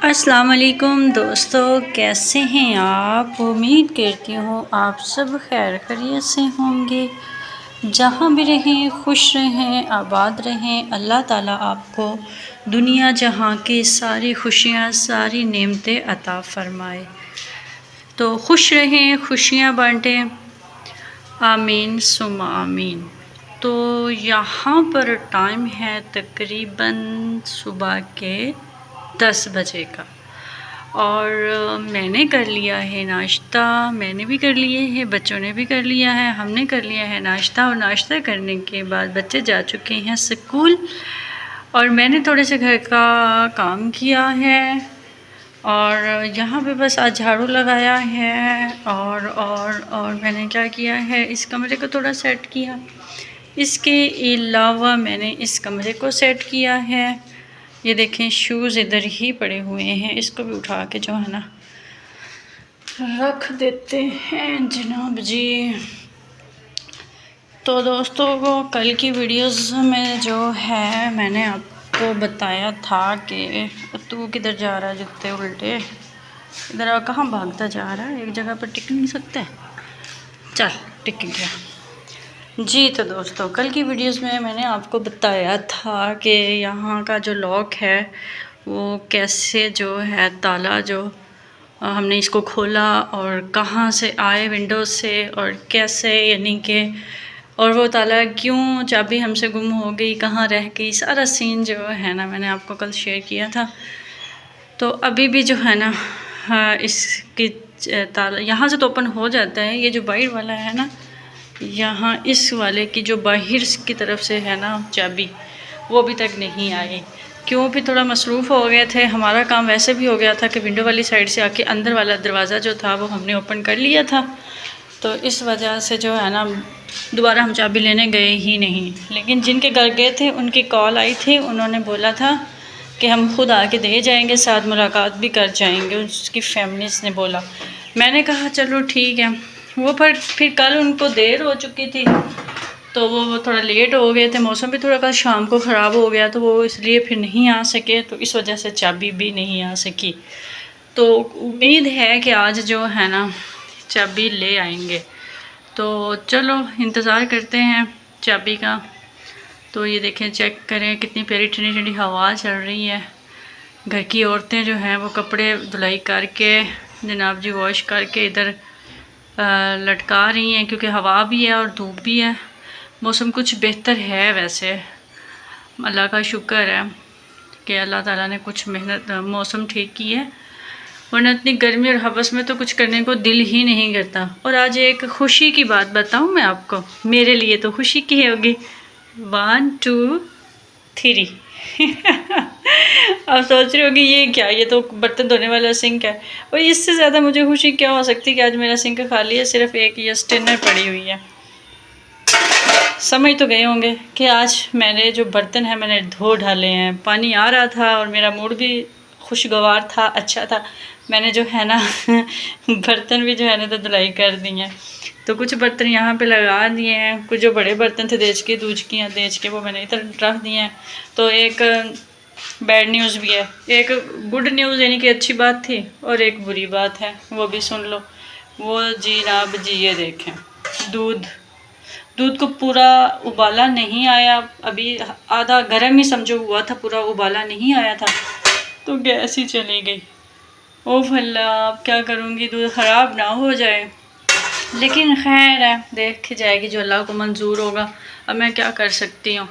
अस्सलाम वालेकुम दोस्तों, कैसे हैं आप। उम्मीद करती हूँ आप सब खैर खैरियत से होंगे। जहाँ भी रहें खुश रहें, आबाद रहें। अल्लाह ताला आपको दुनिया जहाँ की सारी खुशियाँ, सारी नेमतें अता फ़रमाए। तो खुश रहें, खुशियाँ बाँटें। आमीन सुम्मा आमीन। तो यहाँ पर टाइम है तकरीबन सुबह के 10 बजे का और मैंने कर लिया है नाश्ता। मैंने भी कर लिए है, बच्चों ने भी कर लिया है, हमने कर लिया है नाश्ता। और नाश्ता करने के बाद बच्चे जा चुके हैं स्कूल और मैंने थोड़े से घर का काम किया है और यहाँ पे बस आज झाड़ू लगाया है और मैंने क्या किया है, इस कमरे को थोड़ा सेट किया। इसके अलावा मैंने इस कमरे को सेट किया है। ये देखें शूज़ इधर ही पड़े हुए हैं, इसको भी उठा के जो है ना रख देते हैं जनाब जी। तो दोस्तों को कल की वीडियोस में जो है मैंने आपको बताया था कि तू किधर जा रहा है जूते उल्टे, इधर कहाँ भागता जा रहा है, एक जगह पर टिक नहीं सकते। चल टिक गया जी। तो दोस्तों कल की वीडियोस में मैंने आपको बताया था कि यहाँ का जो लॉक है वो कैसे जो है ताला जो हमने इसको खोला और कहाँ से आए विंडो से और कैसे, यानी कि और वो ताला क्यों, चाबी हमसे गुम हो गई, कहाँ रह गई, सारा सीन जो है ना मैंने आपको कल शेयर किया था। तो अभी भी जो है ना इसकी ताला यहाँ से तो ओपन हो जाता है, ये जो बाहर वाला है ना, यहाँ इस वाले की जो बाहर की तरफ से है ना चाबी, वो अभी तक नहीं आई। क्यों, भी थोड़ा मसरूफ़ हो गए थे, हमारा काम वैसे भी हो गया था कि विंडो वाली साइड से आके अंदर वाला दरवाज़ा जो था वो हमने ओपन कर लिया था। तो इस वजह से जो है ना दोबारा हम चाबी लेने गए ही नहीं। लेकिन जिनके घर गए थे उनकी कॉल आई थी, उन्होंने बोला था कि हम खुद आके दे जाएंगे, साथ मुलाकात भी कर जाएंगे, उसकी फैमिलीज़ ने बोला। मैंने कहा चलो ठीक है। वो पर फिर कल उनको देर हो चुकी थी तो वो थोड़ा लेट हो गए थे, मौसम भी थोड़ा कल शाम को ख़राब हो गया तो वो इसलिए फिर नहीं आ सके, तो इस वजह से चाबी भी नहीं आ सकी। तो उम्मीद है कि आज जो है ना चाबी ले आएंगे। तो चलो इंतज़ार करते हैं चाबी का। तो ये देखें, चेक करें कितनी प्यारी ठंडी ठंडी हवा चल रही है। घर की औरतें जो हैं वो कपड़े धुलाई करके जनाब जी वॉश करके इधर लटका रही हैं, क्योंकि हवा भी है और धूप भी है। मौसम कुछ बेहतर है वैसे, अल्लाह का शुक्र है कि अल्लाह ताला ने कुछ मेहनत मौसम ठीक की है, वरना इतनी गर्मी और हवस में तो कुछ करने को दिल ही नहीं करता। और आज एक खुशी की बात बताऊं मैं आपको, मेरे लिए तो खुशी की होगी। 1 2 3 आप सोच रहे होगी ये क्या, ये तो बर्तन धोने वाला सिंक है। और इससे ज़्यादा मुझे खुशी क्या हो सकती है कि आज मेरा सिंक खाली है, सिर्फ एक ये स्टेनर पड़ी हुई है। समझ तो गए होंगे कि आज मैंने जो बर्तन है मैंने धो डाले हैं। पानी आ रहा था और मेरा मूड भी खुशगवार था, अच्छा था। मैंने जो है ना बर्तन भी जो है ना तो धुलाई कर दी हैं। तो कुछ बर्तन यहाँ पे लगा दिए हैं, कुछ जो बड़े बर्तन थे देच के वो मैंने इधर रख दिए हैं। तो एक बैड न्यूज़ भी है, एक गुड न्यूज़ यानी कि अच्छी बात थी, और एक बुरी बात है, वो भी सुन लो। वो जनाब जी ये देखें, दूध को पूरा उबाला नहीं आया, अभी आधा गर्म ही समझो हुआ था, पूरा उबाला नहीं आया था तो गैस ही चली गई। ओह अल्लाह, अब क्या करूँगी, दूध ख़राब ना हो जाए। लेकिन खैर है, देखी जाएगी जो अल्लाह को मंजूर होगा। अब मैं क्या कर सकती हूँ,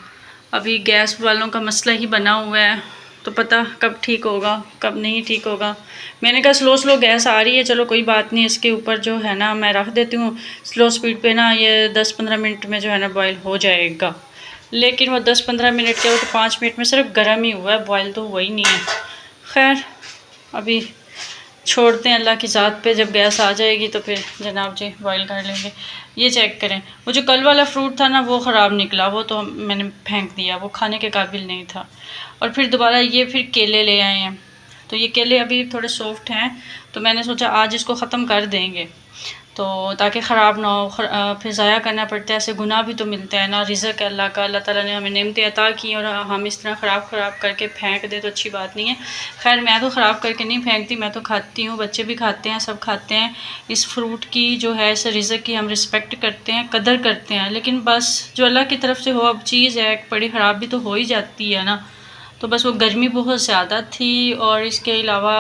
अभी गैस वालों का मसला ही बना हुआ है, तो पता कब ठीक होगा कब नहीं ठीक होगा। मैंने कहा स्लो गैस आ रही है, चलो कोई बात नहीं, इसके ऊपर जो है ना मैं रख देती हूँ स्लो स्पीड पे ना, ये 10-15 मिनट में जो है ना बॉयल हो जाएगा। लेकिन वो 10-15 मिनट क्या, वो तो 5 मिनट में सिर्फ गर्म ही हुआ है, बॉयल तो हुआ ही नहीं है। खैर अभी छोड़ते हैं अल्लाह की ज़ात पे, जब गैस आ जाएगी तो फिर जनाब जी बॉईल कर लेंगे। ये चेक करें, वो जो कल वाला फ्रूट था ना वो ख़राब निकला, वो तो मैंने फेंक दिया, वो खाने के काबिल नहीं था। और फिर दोबारा ये फिर केले ले आए हैं, तो ये केले अभी थोड़े सॉफ्ट हैं तो मैंने सोचा आज इसको ख़त्म कर देंगे। तो ताकि ख़राब ना हो, फिर ज़ाया करना पड़ता है, ऐसे गुनाह भी तो मिलता है ना। रिज़्क़ है अल्लाह का, अल्लाह ताला ने हमें नेमतें अता की और हम इस तरह ख़राब करके फेंक दे तो अच्छी बात नहीं है। खैर मैं तो ख़राब करके नहीं फेंकती, मैं तो खाती हूँ, बच्चे भी खाते हैं, सब खाते हैं। इस फ्रूट की जो है इस रिज़्क़ की हम रिस्पेक्ट करते हैं, कदर करते हैं, लेकिन बस जो अल्लाह की तरफ से हो अब चीज़ है बड़ी ख़राब भी तो हो ही जाती है ना। तो बस वो गर्मी बहुत ज़्यादा थी और इसके अलावा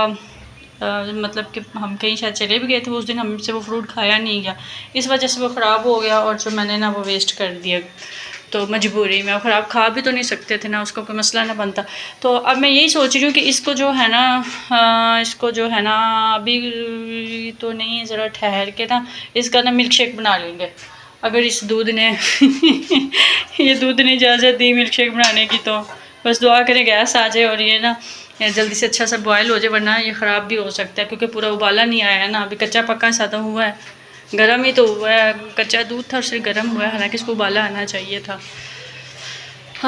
मतलब कि हम कहीं शायद चले भी गए थे उस दिन, हमसे वो फ्रूट खाया नहीं गया, इस वजह से वो ख़राब हो गया और जो मैंने ना वो वेस्ट कर दिया। तो मजबूरी में, ख़राब खा भी तो नहीं सकते थे ना, उसका कोई मसला ना बनता। तो अब मैं यही सोच रही हूँ कि इसको जो है ना इसको जो है ना अभी तो नहीं, ज़रा ठहर के ना इसका ना मिल्क शेक बना लेंगे। अगर इस दूध ने ये दूध ने इजाज़त दी मिल्क शेक बनाने की, तो बस दुआ करें गैस आ जाए और ये ना जल्दी से अच्छा सा बॉयल हो जाए, वरना ये ख़राब भी हो सकता है क्योंकि पूरा उबाला नहीं आया है ना, अभी कच्चा पक्का सा तो हुआ है, गर्म ही तो हुआ है, कच्चा दूध था सिर्फ गर्म हुआ है, हालांकि इसको उबाला आना चाहिए था।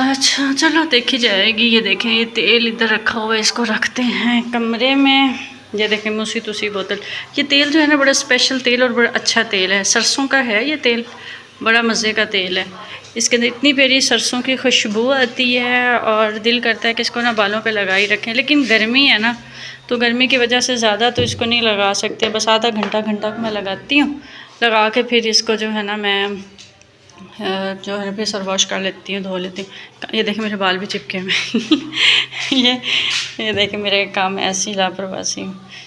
अच्छा चलो देखी जाएगी। ये देखें ये तेल इधर रखा हुआ है, इसको रखते हैं कमरे में। ये देखें मूसी तुसी बोतल, ये तेल जो है ना बड़ा स्पेशल तेल और बड़ा अच्छा तेल है, सरसों का है ये तेल, बड़ा मज़े का तेल है। इसके अंदर इतनी प्यारी सरसों की खुशबू आती है और दिल करता है कि इसको ना बालों पे लगा ही रखें, लेकिन गर्मी है ना तो गर्मी की वजह से ज़्यादा तो इसको नहीं लगा सकते, बस आधा घंटा मैं लगाती हूँ, लगा के फिर इसको जो है ना मैं जो है फिर सर वॉश कर लेती हूँ, धो लेती हूँ। ये देखें मेरे बाल भी चिपके हुए ये देखें मेरे काम ऐसी लापरवाही,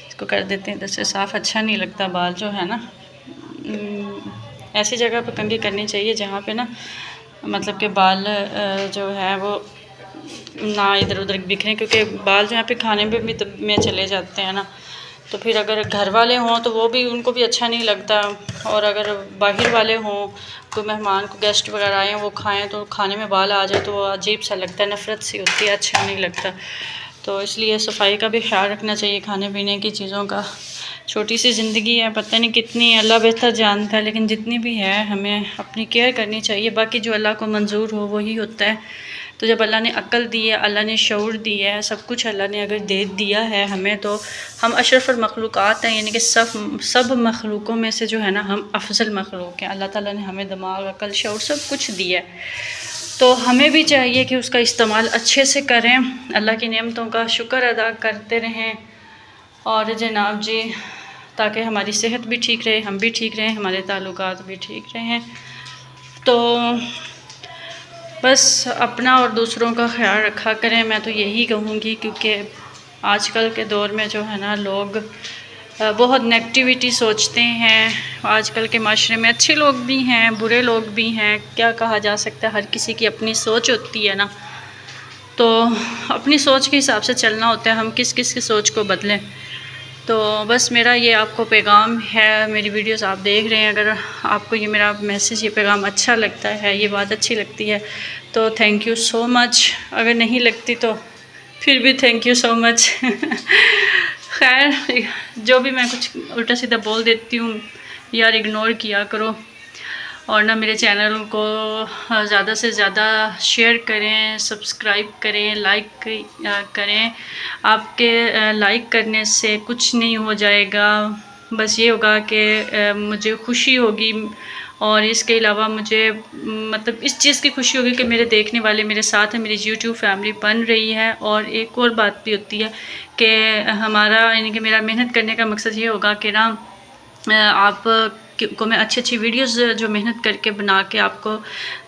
इसको कर देते हैं इधर से साफ़, अच्छा नहीं लगता बाल जो है ना। ऐसी जगह पर कंघी करनी चाहिए जहाँ पे ना मतलब कि बाल जो है वो ना इधर उधर बिखरें, क्योंकि बाल जो है पे खाने में भी में चले जाते हैं ना, तो फिर अगर घर वाले हों तो वो भी, उनको भी अच्छा नहीं लगता, और अगर बाहर वाले हों तो मेहमान को गेस्ट वगैरह आए हैं वो खाएं तो खाने में बाल आ जाए तो वो अजीब सा लगता है, नफ़रत सी होती है, अच्छा नहीं लगता। तो इसलिए सफाई का भी ख्याल रखना चाहिए, खाने पीने की चीज़ों का। छोटी सी ज़िंदगी है, पता नहीं कितनी, अल्लाह बेहतर जानता है, लेकिन जितनी भी है हमें अपनी केयर करनी चाहिए। बाकी जो अल्लाह को मंजूर हो वही होता है। तो जब अल्लाह ने अक्ल दी है, अल्लाह ने शऊर दी है, सब कुछ अल्लाह ने अगर दे दिया है हमें, तो हम अशरफुल मखलूक़ात हैं, यानी कि सब मखलूक़ों में से जो है ना हम अफजल मखलूक़ हैं। अल्लाह ताला ने हमें दिमाग, अक्ल, शऊर सब कुछ दिया है, तो हमें भी चाहिए कि उसका इस्तेमाल अच्छे से करें, अल्लाह की नेमतों का शुक्र अदा करते रहें, और जनाब जी ताकि हमारी सेहत भी ठीक रहे, हम भी ठीक रहें, हमारे ताल्लुकात भी ठीक रहें। तो बस अपना और दूसरों का ख्याल रखा करें, मैं तो यही कहूँगी, क्योंकि आजकल के दौर में जो है ना लोग बहुत नेगेटिविटी सोचते हैं। आजकल के माशरे में अच्छे लोग भी हैं, बुरे लोग भी हैं, क्या कहा जा सकता है, हर किसी की अपनी सोच होती है ना, तो अपनी सोच के हिसाब से चलना होता है, हम किस किस की सोच को बदलें। तो बस मेरा ये आपको पैगाम है, मेरी वीडियोस आप देख रहे हैं, अगर आपको ये मेरा मैसेज, ये पैगाम अच्छा लगता है, ये बात अच्छी लगती है तो थैंक यू सो मच, अगर नहीं लगती तो फिर भी थैंक यू सो मच खैर जो भी मैं कुछ उल्टा सीधा बोल देती हूँ यार इग्नोर किया करो, और ना मेरे चैनल को ज़्यादा से ज़्यादा शेयर करें, सब्सक्राइब करें, लाइक करें। आपके लाइक करने से कुछ नहीं हो जाएगा, बस ये होगा कि मुझे खुशी होगी, और इसके अलावा मुझे मतलब इस चीज़ की खुशी होगी कि मेरे देखने वाले मेरे साथ हैं, मेरी यूट्यूब फैमिली बन रही है। और एक और बात भी होती है कि हमारा यानी कि मेरा मेहनत करने का मकसद ये होगा कि ना आप को मैं अच्छी अच्छी वीडियोस जो मेहनत करके बना के आपको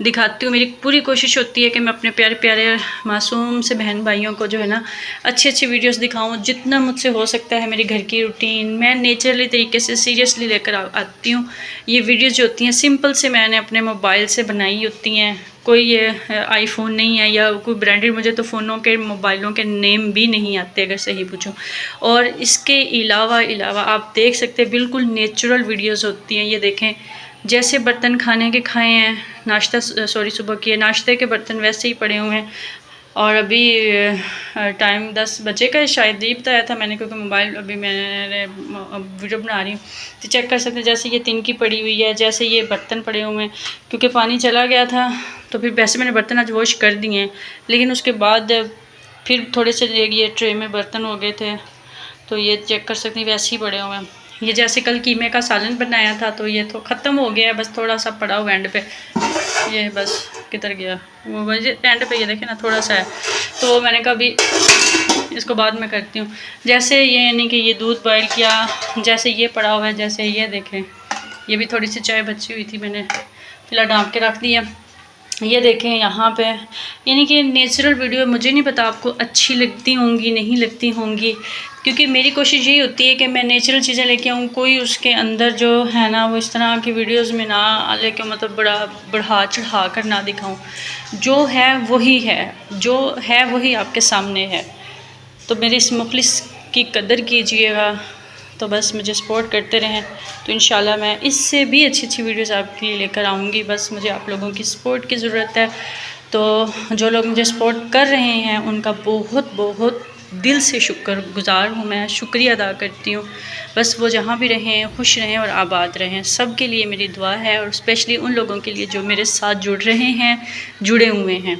दिखाती हूँ। मेरी पूरी कोशिश होती है कि मैं अपने प्यारे प्यारे मासूम से बहन भाइयों को जो है ना अच्छी अच्छी वीडियोस दिखाऊँ, जितना मुझसे हो सकता है। मेरी घर की रूटीन मैं नेचुरली तरीके से सीरियसली लेकर आती हूँ। ये वीडियोस जो होती हैं सिंपल से मैंने अपने मोबाइल से बनाई होती हैं, कोई ये आईफोन नहीं है या कोई ब्रांडेड, मुझे तो फ़ोनों के मोबाइलों के नेम भी नहीं आते अगर सही पूछूं। और इसके अलावा आप देख सकते हैं बिल्कुल नेचुरल वीडियोस होती हैं। ये देखें जैसे बर्तन खाने के खाए हैं, नाश्ता सुबह किए, नाश्ते के बर्तन वैसे ही पड़े हुए हैं। और अभी टाइम 10 बजे का शायद दीप बताया था मैंने, क्योंकि मोबाइल अभी मैंने वीडियो बना रही हूँ तो चेक कर सकते हैं। जैसे ये तिनकी पड़ी हुई है, जैसे ये बर्तन पड़े हुए हैं, क्योंकि पानी चला गया था तो फिर वैसे मैंने बर्तन आज वॉश कर दिए हैं, लेकिन उसके बाद फिर थोड़े से ये ट्रे में बर्तन हो गए थे, तो ये चेक कर सकते हैं वैसे ही पड़े हुए हैं। ये जैसे कल कीमे का सालन बनाया था तो ये तो ख़त्म हो गया है, बस थोड़ा सा पड़ा हुआ एंड पे। ये बस किधर गया वो, बस एंड पे ये देखे ना थोड़ा सा है, तो मैंने कहा अभी इसको बाद में करती हूँ। जैसे ये यानी कि ये दूध बॉयल किया, जैसे ये पड़ा हुआ है, जैसे ये देखें ये भी थोड़ी सी चाय बची हुई थी, मैंने फिलहाल डाँप के रख दिया। ये देखें यहाँ पे, यानी कि नेचुरल वीडियो मुझे नहीं पता आपको अच्छी लगती होंगी नहीं लगती होंगी, क्योंकि मेरी कोशिश यही होती है कि मैं नेचुरल चीज़ें लेके आऊँ, कोई उसके अंदर जो है ना वो इस तरह की वीडियोस में ना लेके मतलब बढ़ा चढ़ा कर ना दिखाऊँ। जो है वही है, जो है वही आपके सामने है। तो मेरे इस मुखलिस की कदर कीजिएगा, तो बस मुझे सपोर्ट करते रहें, तो इंशाल्लाह मैं इससे भी अच्छी अच्छी वीडियोस आपके लिए लेकर आऊँगी। बस मुझे आप लोगों की सपोर्ट की ज़रूरत है। तो जो लोग मुझे सपोर्ट कर रहे हैं उनका बहुत बहुत दिल से शुक्रगुज़ार हूँ, मैं शुक्रिया अदा करती हूँ। बस वो जहाँ भी रहें खुश रहें और आबाद रहें, सब के लिए मेरी दुआ है, और स्पेशली उन लोगों के लिए जो मेरे साथ जुड़ रहे हैं, जुड़े हुए हैं।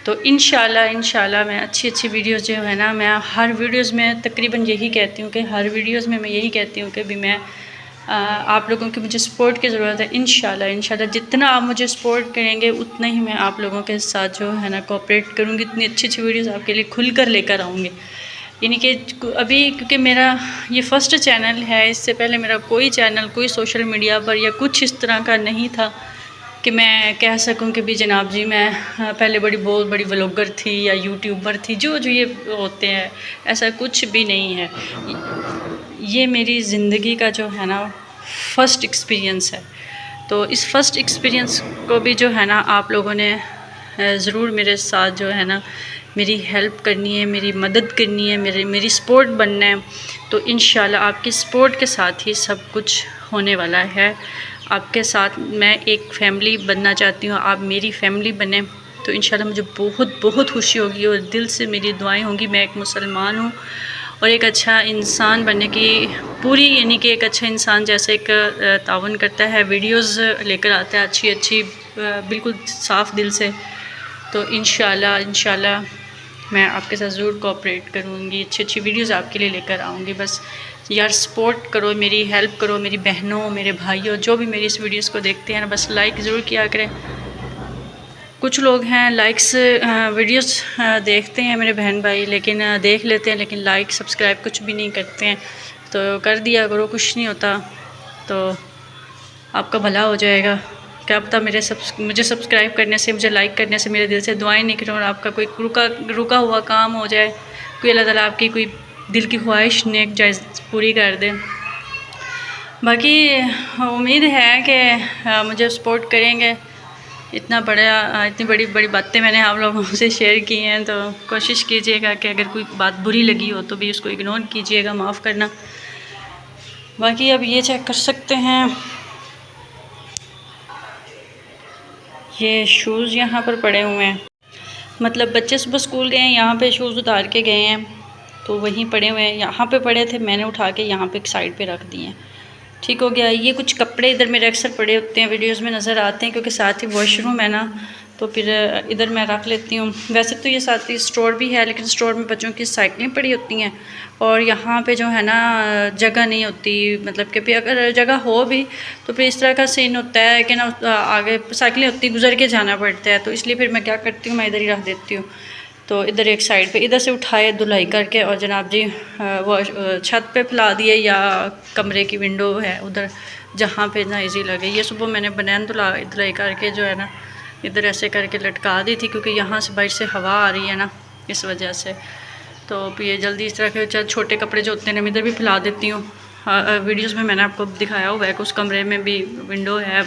तो इंशाल्लाह मैं अच्छी वीडियोस जो है ना, मैं हर वीडियोस में तकरीबन यही कहती हूँ कि हर वीडियोस में मैं यही कहती हूँ कि भी मैं आप लोगों की मुझे सपोर्ट की ज़रूरत है। इंशाल्लाह जितना आप मुझे सपोर्ट करेंगे उतना ही मैं आप लोगों के साथ जो है ना कोऑपरेट करूँगी, इतनी अच्छी वीडियोस आपके लिए खुल कर लेकर आऊँगी। यानी कि अभी क्योंकि मेरा ये फर्स्ट चैनल है, इससे पहले मेरा कोई चैनल कोई सोशल मीडिया पर या कुछ इस तरह का नहीं था कि मैं कह सकूं कि भी जनाब जी मैं पहले बहुत बड़ी व्लॉगर थी या यूट्यूबर थी, जो ये होते हैं, ऐसा कुछ भी नहीं है। ये मेरी ज़िंदगी का जो है ना फ़र्स्ट एक्सपीरियंस है। तो इस फ़र्स्ट एक्सपीरियंस को भी जो है ना आप लोगों ने ज़रूर मेरे साथ जो है ना मेरी हेल्प करनी है, मेरी मदद करनी है, मेरी सपोर्ट बनना है। तो इंशाल्लाह आपकी सपोर्ट के साथ ही सब कुछ होने वाला है। आपके साथ मैं एक फ़ैमिली बनना चाहती हूँ, आप मेरी फ़ैमिली बने, तो इंशाल्लाह मुझे बहुत बहुत खुशी होगी और दिल से मेरी दुआएं होंगी। मैं एक मुसलमान हूँ और एक अच्छा इंसान बनने की पूरी, यानी कि एक अच्छा इंसान जैसे एक तावन करता है, वीडियोस लेकर आता है अच्छी बिल्कुल साफ़ दिल से। तो इंशाल्लाह मैं आपके साथ ज़रूर कोऑपरेट करूँगी, अच्छी वीडियोस आपके लिए लेकर आऊँगी। बस यार सपोर्ट करो, मेरी हेल्प करो, मेरी बहनों मेरे भाइयों जो भी मेरी इस वीडियोस को देखते हैं ना, बस लाइक ज़रूर किया करें। कुछ लोग हैं लाइक्स वीडियोस देखते हैं मेरे बहन भाई, लेकिन देख लेते हैं लेकिन लाइक सब्सक्राइब कुछ भी नहीं करते हैं। तो कर दिया करो, कुछ नहीं होता, तो आपका भला हो जाएगा। क्या पता मुझे सब्सक्राइब करने से, मुझे लाइक करने से मेरे दिल से दुआएं निकलें और आपका कोई रुका हुआ काम हो जाए, कोई अल्लाह ताला आपकी कोई दिल की ख्वाहिश नेक जायज़ पूरी कर दे। बाकी उम्मीद है कि मुझे सपोर्ट करेंगे। इतनी बड़ी बातें मैंने आप लोगों से शेयर की हैं, तो कोशिश कीजिएगा कि अगर कोई बात बुरी लगी हो तो भी उसको इग्नोर कीजिएगा, माफ़ करना। बाकी अब ये चेक कर सकते हैं, ये शूज़ यहाँ पर पड़े हुए हैं, मतलब बच्चे सुबह स्कूल गए हैं, यहाँ पे शूज़ उतार के गए हैं तो वहीं पड़े हुए हैं। यहाँ पे पड़े थे, मैंने उठा के यहाँ पे एक साइड पे रख दिए हैं, ठीक हो गया। ये कुछ कपड़े इधर मेरे अक्सर पड़े होते हैं, वीडियोस में नज़र आते हैं, क्योंकि साथ ही वॉशरूम है ना, तो फिर इधर मैं रख लेती हूँ। वैसे तो ये साथ ही स्टोर भी है, लेकिन स्टोर में बच्चों की साइकिलें पड़ी होती हैं और यहाँ पे जो है ना जगह नहीं होती, मतलब कि फिर अगर जगह हो भी तो फिर इस तरह का सीन होता है कि ना आगे साइकिलें होती गुजर के जाना पड़ता है, तो इसलिए फिर मैं क्या करती हूँ, मैं इधर ही रख देती हूँ। तो इधर एक साइड पे इधर से उठाए धुलाई करके और जनाब जी वो छत पे फैला दिए, या कमरे की विंडो है उधर जहाँ पे ना इजी लगे। ये सुबह मैंने बनैन धुलाई करके जो है ना इधर ऐसे करके लटका दी थी, क्योंकि यहाँ से बाहर से हवा आ रही है ना, इस वजह से। तो फिर ये जल्दी इस तरह के छोटे कपड़े जो होते हैं मैं इधर भी फैला देती हूँ। वीडियोस में मैंने आपको दिखाया हुआ है कि उस कमरे में भी विंडो है,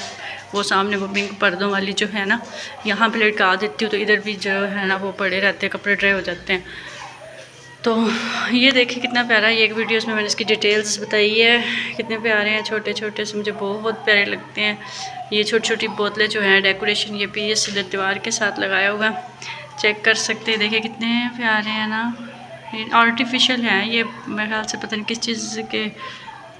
वो सामने वो पिंक पर्दों वाली जो है ना, यहाँ पे लटका देती हूँ, तो इधर भी जो है ना वो पड़े रहते हैं, कपड़े ड्राई हो जाते हैं। तो ये देखिए कितना प्यारा, ये एक वीडियोस में मैंने इसकी डिटेल्स बताई है, कितने प्यारे हैं, छोटे छोटे से मुझे बहुत प्यारे लगते हैं। ये छोटी छोटी बोतलें जो हैं डेकोरेशन, ये भी इस दीवार के साथ लगाया होगा, चेक कर सकते हैं। देखिए कितने प्यारे हैं ना, आर्टिफिशियल हैं ये, मेरे ख्याल से पता नहीं किस चीज़ के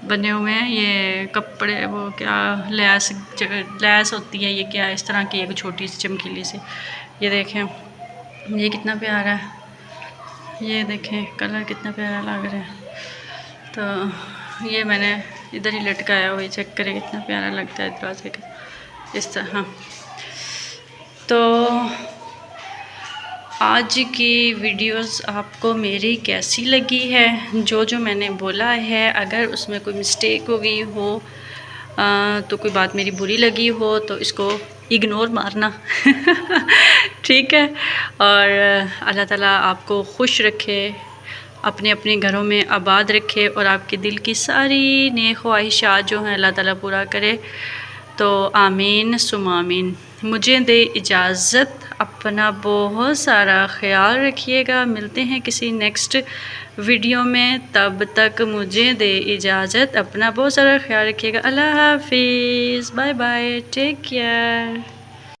बने हुए हैं। ये कपड़े वो क्या लैस होती है, ये क्या इस तरह की एक छोटी सी चमकीली सी, ये देखें ये कितना प्यारा है, ये देखें कलर कितना प्यारा लग रहा है। तो ये मैंने इधर ही लटकाया हुआ है, चेक करें कितना प्यारा लगता है दरवाजे का इस तरह। हाँ, तो आज की वीडियोस आपको मेरी कैसी लगी है, जो मैंने बोला है, अगर उसमें कोई मिस्टेक हो गई हो तो कोई बात मेरी बुरी लगी हो तो इसको इग्नोर मारना ठीक है। और अल्लाह ताला आपको खुश रखे, अपने अपने घरों में आबाद रखे और आपके दिल की सारी नेक ख्वाहिशात जो हैं अल्लाह ताला पूरा करे। तो आमीन सुम आमीन। मुझे दे इजाज़त, अपना बहुत सारा ख्याल रखिएगा। मिलते हैं किसी नेक्स्ट वीडियो में, तब तक मुझे दे इजाज़त, अपना बहुत सारा ख्याल रखिएगा। अल्लाह हाफिज़, बाय बाय, टेक केयर।